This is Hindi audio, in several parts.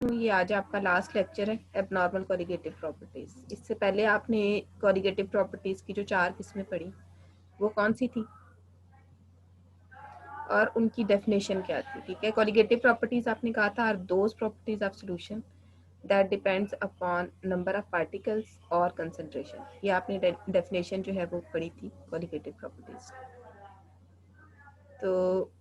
ये आज आपका लास्ट लेक्चर है एबनॉर्मल कोलिगेटिव प्रॉपर्टीज। इससे पहले आपने कोलिगेटिव प्रॉपर्टीज की जो 4 किस्में पढ़ी वो कौन सी थी और उनकी डेफिनेशन क्या थी। ठीक है, कोलिगेटिव प्रॉपर्टीज आपने कहा था are those properties of solution that depends upon number of particles और कंसंट्रेशन। ये आपने डेफिनेशन जो है वो पढ़ी थी कोलिगेटिव प्रॉपर्टीज। तो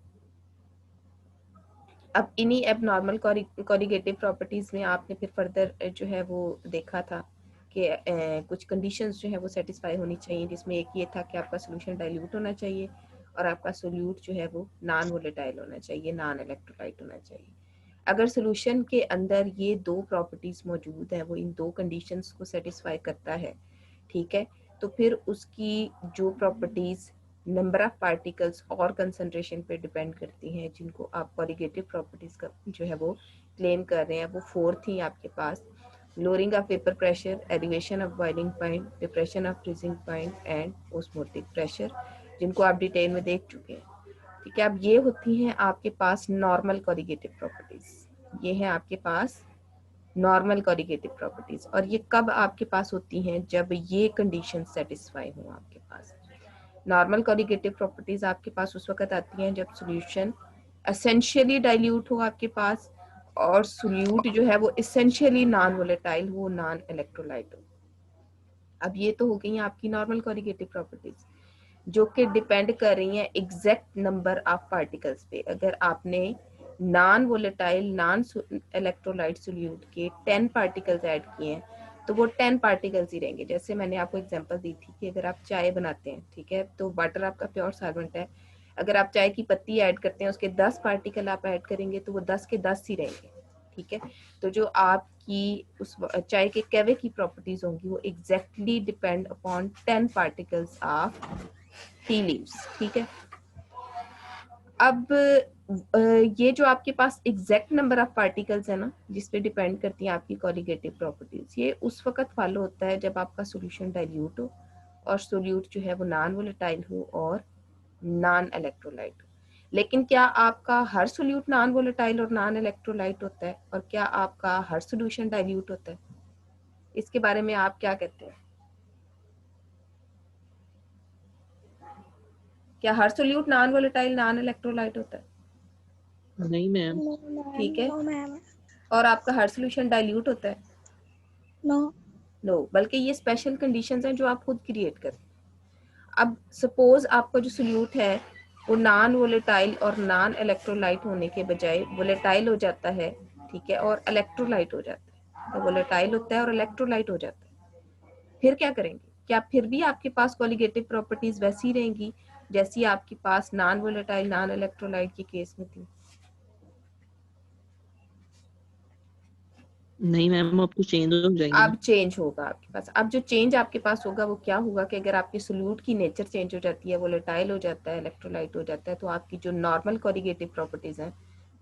अब इन्हीं एबनॉर्मल कोलिगेटिव प्रॉपर्टीज में आपने फिर फर्दर जो है वो देखा था कि कुछ कंडीशंस जो है वो सेटिस्फाई होनी चाहिए, जिसमें एक ये था कि आपका सोल्यूशन डाइल्यूट होना चाहिए और आपका सोल्यूट जो है वो नॉन वोलेटाइल होना चाहिए, नॉन इलेक्ट्रोलाइट होना चाहिए। अगर सोल्यूशन के अंदर ये दो प्रॉपर्टीज मौजूद हैं, वो इन दो कंडीशंस को सेटिस्फाई करता है, ठीक है, तो फिर उसकी जो प्रॉपर्टीज नंबर ऑफ पार्टिकल्स और कंसंट्रेशन पे डिपेंड करती हैं, जिनको आप कोलिगेटिव प्रॉपर्टीज का जो है वो क्लेम कर रहे हैं, वो 4 थी आपके पास। Lowering of vapour pressure, elevation of boiling point, depression of freezing point and osmotic pressure, जिनको आप डिटेल में देख चुके हैं। ठीक है, अब ये होती हैं आपके पास नॉर्मल कोलिगेटिव प्रॉपर्टीज। ये है आपके पास नॉर्मल कोलिगेटिव प्रॉपर्टीज, और ये कब आपके पास होती हैं? जब ये कंडीशन सेटिस्फाई हो आपके पास। नॉर्मल कोलिगेटिव प्रॉपर्टीज आपके पास उस वक्त आती हैं जब सॉल्यूशन एसेंशियली डाइल्यूट हो आपके पास, और सोल्यूट जो है वो एसेंशियली नॉन वोलेटाइल हो, नॉन इलेक्ट्रोलाइट हो। अब ये तो हो गई आपकी नॉर्मल कोलिगेटिव प्रॉपर्टीज, जो कि डिपेंड कर रही हैं एग्जैक्ट नंबर ऑफ पार्टिकल्स पे। अगर आपने non volatile non electrolyte solute के 10 पार्टिकल्स ऐड किए हैं, तो वो 10 पार्टिकल्स ही रहेंगे। जैसे मैंने आपको एग्जांपल दी थी कि अगर आप चाय बनाते हैं, ठीक है, तो वाटर आपका प्योर सॉल्वेंट है। अगर आप चाय की पत्ती ऐड करते हैं, उसके 10 पार्टिकल आप ऐड करेंगे, तो वो 10 के 10 ही रहेंगे। ठीक है, तो जो आपकी उस चाय के कैवे की प्रॉपर्टीज होंगी वो exactly depend upon 10 particles of tea leaves. ठीक है, अब ये जो आपके पास एग्जैक्ट नंबर ऑफ पार्टिकल्स है ना, जिस पे डिपेंड करती है आपकी कोलिगेटिव प्रॉपर्टीज, ये उस वक्त फॉलो होता है जब आपका सॉल्यूशन डाइल्यूट हो और सोल्यूट जो है वो नॉन वोलेटाइल हो और नॉन इलेक्ट्रोलाइट हो। लेकिन क्या आपका हर सोल्यूट नॉन वोलेटाइल और नॉन इलेक्ट्रोलाइट होता है? और क्या आपका हर सोल्यूशन डाइल्यूट होता है? इसके बारे में आप क्या कहते हैं? क्या हर solute non volatile non electrolyte होता है? नहीं मैम। ठीक है, और आपका हर सोल्यूशन डाइल्यूट होता है? नो, बल्कि ये स्पेशल कंडीशंस हैं जो आप खुद क्रिएट करें। अब सपोज आपका जो सोल्यूट है वो नॉन वोलेटाइल और नॉन इलेक्ट्रोलाइट होने के बजाय वोलेटाइल हो जाता है, ठीक है, और इलेक्ट्रोलाइट हो जाता है। तो वोलेटाइल होता है और इलेक्ट्रोलाइट हो जाता है, फिर क्या करेंगे? क्या फिर भी आपके पास कोलिगेटिव प्रॉपर्टीज वैसी रहेंगी जैसी आपके पास नॉन वोलेटाइल नॉन इलेक्ट्रोलाइट के केस में थी? नहीं मैम, अब तो चेंज हो जाएंगे ना। अब चेंज होगा आपके पास। अब जो चेंज आपके पास होगा वो क्या होगा कि अगर आपके सोल्यूट की नेचर चेंज हो जाती है, वोलेटाइल हो जाता है, इलेक्ट्रोलाइट हो जाता है, तो आपकी जो नॉर्मल कोलिगेटिव प्रॉपर्टीज हैं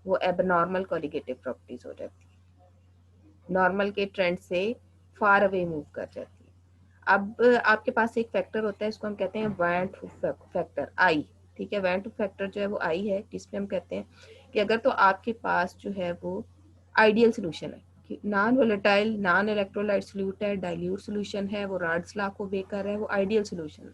वो एबनॉर्मल कोलिगेटिव प्रॉपर्टीज हो जाती है, नॉर्मल के ट्रेंड से फार अवे मूव कर जाती है। अब आपके पास एक फैक्टर होता है, इसको हम कहते हैं वैन टू फैक्टर, आई। ठीक है, वैन टू फैक्टर जो है वो आई है, जिसमें हम कहते हैं कि अगर तो आपके पास जो है वो आइडियल सोल्यूशन है कि non volatile non electrolyte solute है, डाइल्यूट सोल्यूशन है, वो राड्स लॉ को बेकर कर रहा है, वो आइडियल सोल्यूशन है।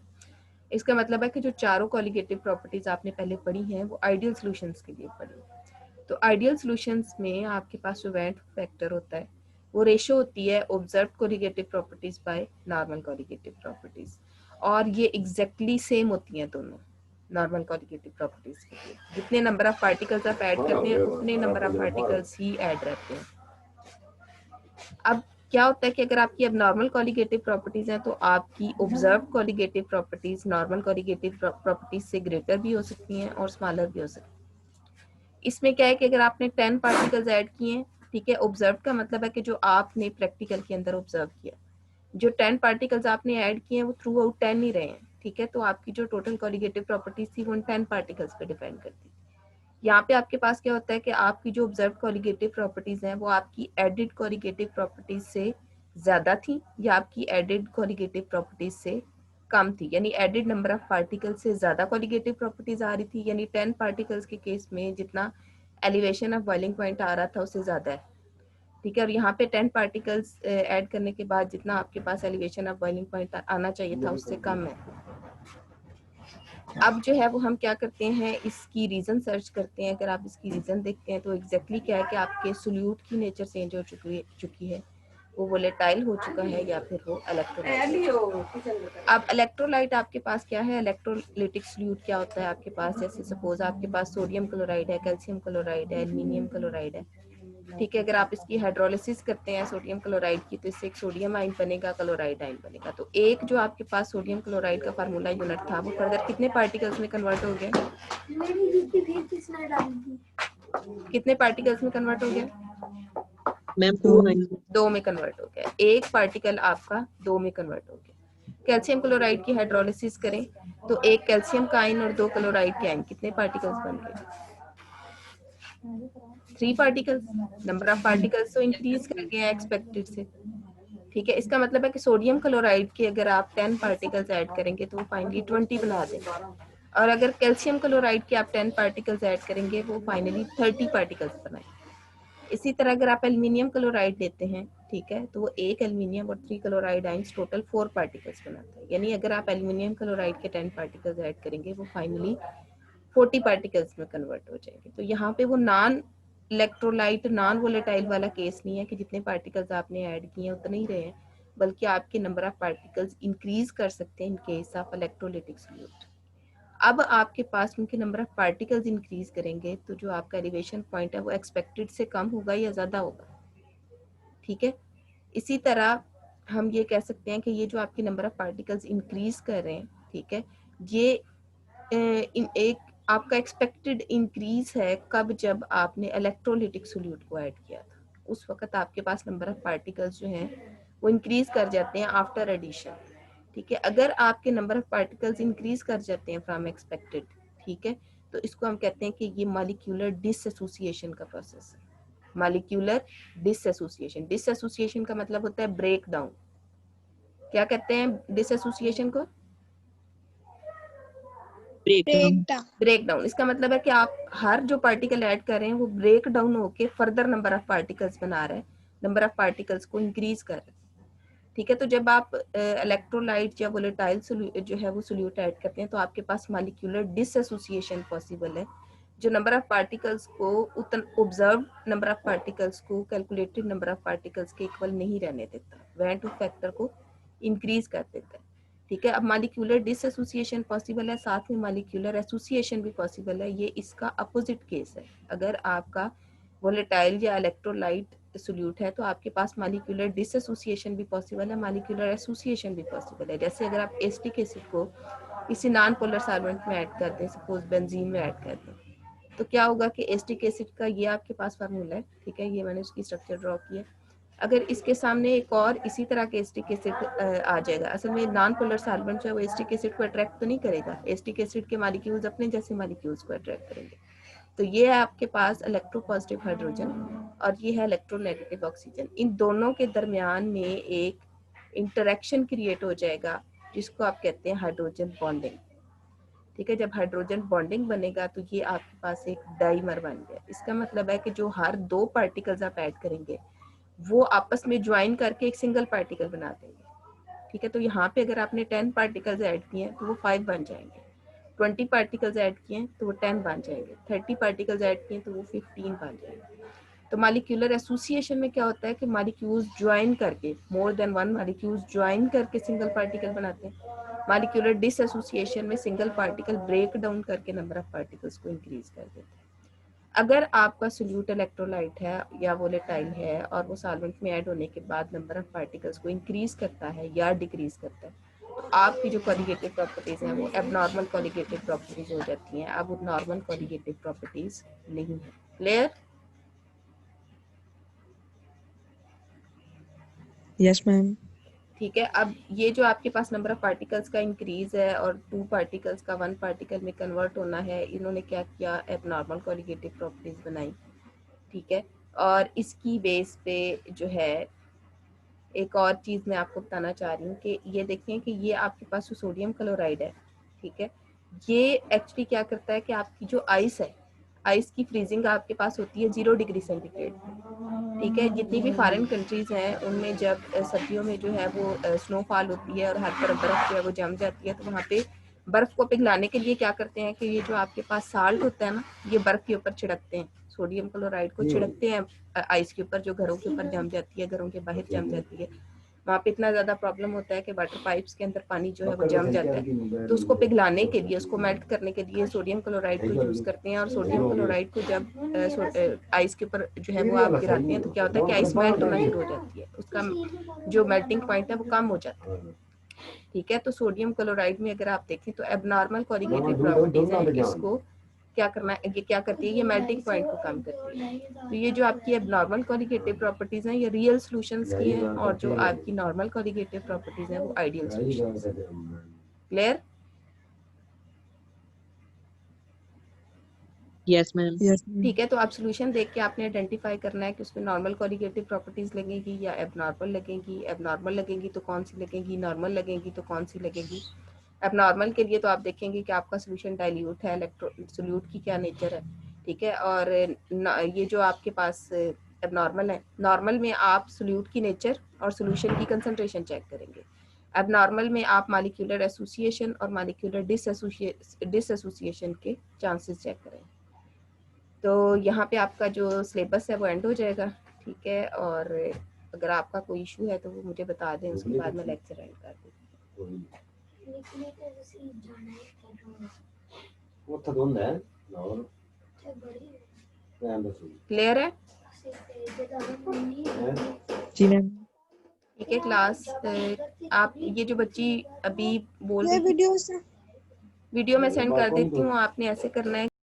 इसका मतलब है कि जो चारों कोलिगेटिव प्रॉपर्टीज आपने पहले पढ़ी हैं वो आइडियल सॉल्यूशंस के लिए पढ़ी। तो आइडियल सॉल्यूशंस में आपके पास जो वैन फैक्टर होता है वो रेशो होती है observe colligative properties by normal colligative properties, और ये एग्जैक्टली सेम होती हैं दोनों नॉर्मल कोलिगेटिव प्रॉपर्टीज के लिए। जितने नंबर ऑफ पार्टिकल्स आप ऐड करते हैं उतने number of particles he add रहते हैं। अब क्या होता है कि अगर आपकी अब नॉर्मल कोलिगेटिव प्रॉपर्टीज हैं, तो आपकी observe colligative properties normal colligative properties से ग्रेटर भी हो सकती हैं और स्मॉलर भी हो सकती हैं। इसमें क्या है कि अगर आपने 10 पार्टिकल्स ऐड किए हैं, ठीक है, ऑब्जर्व का मतलब है कि जो आपने प्रैक्टिकल के अंदर ऑब्जर्व किया, जो 10 पार्टिकल्स आपने ऐड किए हैं वो थ्रू आउट 10 ही रहे हैं, ठीक है, तो आपकी जो टोटल कोलिगेटिव प्रॉपर्टीज थी वो 10 पार्टिकल्स पे डिपेंड करती है। यहाँ पे आपके पास क्या होता है कि आपकी जो ऑब्जर्व कोलिगेटिव प्रॉपर्टीज हैं वो आपकी एडिड कोलिगेटिव प्रॉपर्टीज से ज्यादा थी या आपकी एडिड कोलिगेटिव प्रॉपर्टीज से कम थी, यानी एडिड नंबर ऑफ पार्टिकल से ज्यादा कोलिगेटिव प्रॉपर्टीज आ रही थी, यानी 10 पार्टिकल्स के केस में जितना एलिवेशन ऑफ बॉइलिंग पॉइंट आ रहा था उससे ज्यादा है, ठीक है, और यहाँ पे 10 पार्टिकल्स ऐड करने के बाद जितना आपके पास एलिवेशन ऑफ बॉइलिंग पॉइंट आना चाहिए था उससे कम है। अब जो है वो हम क्या करते हैं, इसकी रीज़न सर्च करते हैं। अगर आप इसकी रीज़न देखते हैं तो एग्जैक्टली क्या है कि आपके सोल्यूट की नेचर चेंज हो चुकी है, वो वोलेटाइल हो चुका है या फिर वो इलेक्ट्रोलाइट। अब इलेक्ट्रोलाइट आपके पास क्या है, इलेक्ट्रोलिटिक सोल्यूट क्या होता है आपके पास, जैसे सपोज आपके पास सोडियम क्लोराइड है, कैल्शियम क्लोराइड है, एल्यूमिनियम क्लोराइड है। ठीक है, अगर आप इसकी हाइड्रोलिसिस करते हैं सोडियम क्लोराइड की तो इससे एक सोडियम आयन बनेगा, क्लोराइड आयन बनेगा। तो एक जो आपके पास सोडियम क्लोराइड का फार्मूला यूनिट था वो फर्दर कितने पार्टिकल्स में कन्वर्ट हो गया, कितने पार्टिकल्स में कन्वर्ट हो गया मैम 2 दो, आई। दो में कन्वर्ट हो गया। एक पार्टिकल आपका दो में कन्वर्ट हो गया। कैल्शियम क्लोराइड की हाइड्रोलिसिस करें तो एक कैल्शियम का आयन और दो क्लोराइड के आयन, कितने पार्टिकल्स बन गए, 3 पार्टिकल्स। नंबर ऑफ पार्टिकल्स तो इंक्रीज कर गया एक्सपेक्टेड से। ठीक है, इसका मतलब है कि सोडियम क्लोराइड के अगर आप 10 पार्टिकल्स ऐड करेंगे तो वो फाइनली 20 बना देंगे, और अगर कैल्शियम क्लोराइड के आप 10 पार्टिकल्स ऐड करेंगे वो फाइनली 30 पार्टिकल्स बनाएंगे। इसी तरह अगर आप एल्यूमिनियम क्लोराइड लेते हैं, ठीक है, तो वो एक एल्यूमिनियम और 3 क्लोराइड आइंस टोटल 4 पार्टिकल्स बनाता है। यानी अगर आप एल्यूमिनियम क्लोराइड के 10 पार्टिकल्स ऐड करेंगे वो फाइनली 40 पार्टिकल्स में कन्वर्ट हो जाएंगे। तो यहाँ पे वो नॉन इलेक्ट्रोलाइट नॉन वोलेटाइल वाला केस नहीं है कि जितने पार्टिकल्स आपने ऐड किए हैं उतने ही रहे हैं, बल्कि आपके नंबर ऑफ पार्टिकल्स इंक्रीज कर सकते हैं in case of electrolytic solute. अब आपके पास क्योंकि नंबर ऑफ पार्टिकल्स इंक्रीज करेंगे तो जो आपका एलिवेशन पॉइंट है वो एक्सपेक्टेड से कम होगा या ज्यादा होगा। ठीक है, इसी तरह हम ये कह सकते हैं कि ये जो आपकी नंबर ऑफ पार्टिकल्स इंक्रीज कर रहे हैं, ठीक है, ये एक आपका एक्सपेक्टेड इंक्रीज है कब, जब आपने इलेक्ट्रोलिटिक सोल्यूट को ऐड किया था, उस वक्त आपके पास नंबर ऑफ पार्टिकल्स जो हैं वो इंक्रीज कर जाते हैं आफ्टर एडिशन। ठीक है, अगर आपके नंबर ऑफ पार्टिकल्स इंक्रीज कर जाते हैं फ्रॉम एक्सपेक्टेड, ठीक है, तो इसको हम कहते हैं कि ये मॉलिक्यूलर डिसएसोसिएशन का प्रोसेस है। मॉलिक्यूलर डिसएसोसिएशन, डिसएसोसिएशन का मतलब होता है ब्रेक डाउन। क्या कहते हैं डिसएसोसिएशन को, ब्रेक डाउन। इसका मतलब है कि आप हर जो पार्टिकल ऐड कर रहे हैं वो ब्रेक डाउन होके फर्दर नंबर ऑफ पार्टिकल्स बना रहे हैं, नंबर ऑफ पार्टिकल्स को इंक्रीज कर रहे हैं। ठीक है, तो जब आप इलेक्ट्रोलाइट या वोलेटाइल जो है वो सोल्यूट ऐड करते हैं तो आपके पास मॉलिक्यूलर डिसएसोसिएशन पॉसिबल है, जो नंबर ऑफ पार्टिकल्स को ऑब्जर्व नंबर ऑफ पार्टिकल्स को कैलकुलेटेड नंबर ऑफ पार्टिकल्स के इक्वल नहीं रहने देता, वैन टू फैक्टर को इंक्रीज कर देता है। ठीक है, अब मॉलिक्यूलर डिसएसोसिएशन पॉसिबल है, साथ में मॉलिक्यूलर एसोसिएशन भी पॉसिबल है। ये इसका अपोजिट केस है। अगर आपका वोलेटाइल या इलेक्ट्रोलाइट सोल्यूट है तो आपके पास मॉलिक्यूलर डिसएसोसिएशन भी पॉसिबल है, मॉलिक्यूलर एसोसिएशन भी पॉसिबल है। जैसे अगर आप एसिटिक एसिड को किसी नॉन पोलर सॉल्वेंट में ऐड कर दें, सपोज बेंजीन में ऐड कर दें, तो क्या होगा कि एसिटिक एसिड का ये आपके पास फार्मूला है, ठीक है, ये मैंने उसकी स्ट्रक्चर ड्रॉ किया। अगर इसके सामने एक और इसी तरह के एसिटिक एसिड आ जाएगा, असल में नॉन पोलर सॉल्वेंट जो है वो एसिटिक एसिड को अट्रैक्ट तो नहीं करेगा, एसिटिक एसिड के मॉलिक्यूल्स अपने जैसे मॉलिक्यूल्स को अट्रैक्ट करेंगे। तो ये है आपके पास इलेक्ट्रोपॉजिटिव हाइड्रोजन और ये है इलेक्ट्रोनेगेटिव ऑक्सीजन। इन दोनों के दरमियान में एक इंटरेक्शन क्रिएट हो जाएगा जिसको आप कहते हैं हाइड्रोजन बॉन्डिंग। ठीक है, जब हाइड्रोजन बॉन्डिंग बनेगा तो ये आपके पास एक डाइमर बन गया। इसका मतलब है कि जो हर दो पार्टिकल्स आप ऐड करेंगे वो आपस में ज्वाइन करके एक सिंगल पार्टिकल बना देंगे। ठीक है, तो यहाँ पे अगर आपने 10 पार्टिकल्स ऐड किए हैं तो वो 5 बन जाएंगे, 20 पार्टिकल्स ऐड किए हैं तो वो 10 बन जाएंगे, 30 पार्टिकल्स ऐड किए तो वो 15 बन जाएंगे। तो मॉलिक्यूलर एसोसिएशन में क्या होता है कि मॉलिक्यूल्स ज्वाइन करके, more than one molecules join करके सिंगल पार्टिकल बनाते हैं। मॉलिक्यूलर डिसएसोसिएशन में सिंगल पार्टिकल ब्रेक डाउन करके नंबर ऑफ पार्टिकल्स को इंक्रीज कर देते हैं। अगर आपका सोल्यूट इलेक्ट्रोलाइट है या वोलेटाइल है और वो सॉल्वेंट में ऐड होने के बाद नंबर ऑफ पार्टिकल्स को इंक्रीज करता है या डिक्रीज करता है, तो आपकी जो कोलिगेटिव प्रॉपर्टीज हैं वो एबनॉर्मल कोलिगेटिव प्रॉपर्टीज हो जाती हैं, अब वो नॉर्मल कोलिगेटिव प्रॉपर्टीज नहीं है। क्लियर? Yes ma'am. ठीक है, अब ये जो आपके पास नंबर ऑफ पार्टिकल्स का इंक्रीज है और 2 पार्टिकल्स का 1 पार्टिकल में कन्वर्ट होना है, इन्होंने क्या किया, एबनॉर्मल कोलिगेटिव प्रॉपर्टीज बनाई। ठीक है, और इसकी बेस पे जो है एक और चीज़ मैं आपको बताना चाह रही हूँ कि ये देखें कि ये आपके पास सोडियम क्लोराइड है, ठीक है, ये एक्चुअली क्या करता है कि आपकी जो आइस है, आइस की फ्रीजिंग आपके पास होती है 0 डिग्री सेंटीग्रेड। ठीक है, जितनी भी फॉरेन कंट्रीज हैं उनमें जब सर्दियों में जो है वो स्नोफॉल होती है और हर तरफ बर्फ जो है वो जम जाती है, तो वहाँ पे बर्फ को पिघलाने के लिए क्या करते हैं कि ये जो आपके पास साल्ट होता है ना, ये बर्फ के ऊपर छिड़कते हैं, सोडियम क्लोराइड को छिड़कते हैं आइस के ऊपर, जो घरों के ऊपर जम जाती है, घरों के बाहर जम जाती है। वहाँ पे इतना ज़्यादा प्रॉब्लम होता है कि वाटर पाइप्स के अंदर पानी जो है वो जम जाता है, तो उसको पिघलाने के लिए, उसको मेल्ट करने के लिए सोडियम क्लोराइड को यूज़ करते हैं। और सोडियम क्लोराइड को जब आइस के ऊपर जो है वो आप गिराते हैं तो क्या होता है कि आइस मेल्ट होना शुरू हो जाती है, उसका जो मेल्टिंग पॉइंट है वो कम हो जाता है। ठीक है, तो सोडियम क्लोराइड में अगर आप देखें तो एबनॉर्मल कोरिगेटिव प्रॉपर्टीज हैं, इसको क्या करना है, ये क्या करती है, ये मेल्टिंग पॉइंट को कम करती है। तो ये जो आपकी एबनॉर्मल कोरिगेटिव प्रॉपर्टीज हैं ये रियल सॉल्यूशंस की हैं, और जो आपकी नॉर्मल कोरिगेटिव प्रॉपर्टीज हैं वो आइडियल सॉल्यूशंस हैं। क्लियर? Yes ma'am. ठीक है, तो आप सॉल्यूशन देख के आपने आइडेंटिफाई करना है कि उसमें नॉर्मल कोरिगेटिव प्रॉपर्टीज लगेगी या एबनॉर्मल लगेगी। एबनॉर्मल लगेगी तो कौन सी लगेगी, नॉर्मल लगेगी तो कौन सी लगेगी। एबनॉर्मल के लिए तो आप देखेंगे कि आपका सॉल्यूशन डाइल्यूट है, सोल्यूट की क्या नेचर है। ठीक है, और ये जो आपके पास एबनॉर्मल है, नॉर्मल में आप सोल्यूट की नेचर और सॉल्यूशन की कंसंट्रेशन चेक करेंगे। एबनॉर्मल में आप मॉलिक्यूलर एसोसिएशन और मॉलिक्यूलर डिसएसोसिएशन के चांसेस चेक करेंगे। तो यहाँ पे आपका जो सिलेबस है वो एंड हो जाएगा। ठीक है, और अगर आपका कोई इशू है तो वो मुझे बता दें, उसके बाद मैं लेक्चर एंड कर दूँगी। क्लियर है? जी मैम। ठीक है क्लास, आप ये जो बच्ची अभी बोल रही थी, वीडियो मैं सेंड कर देती हूँ, आपने ऐसे करना है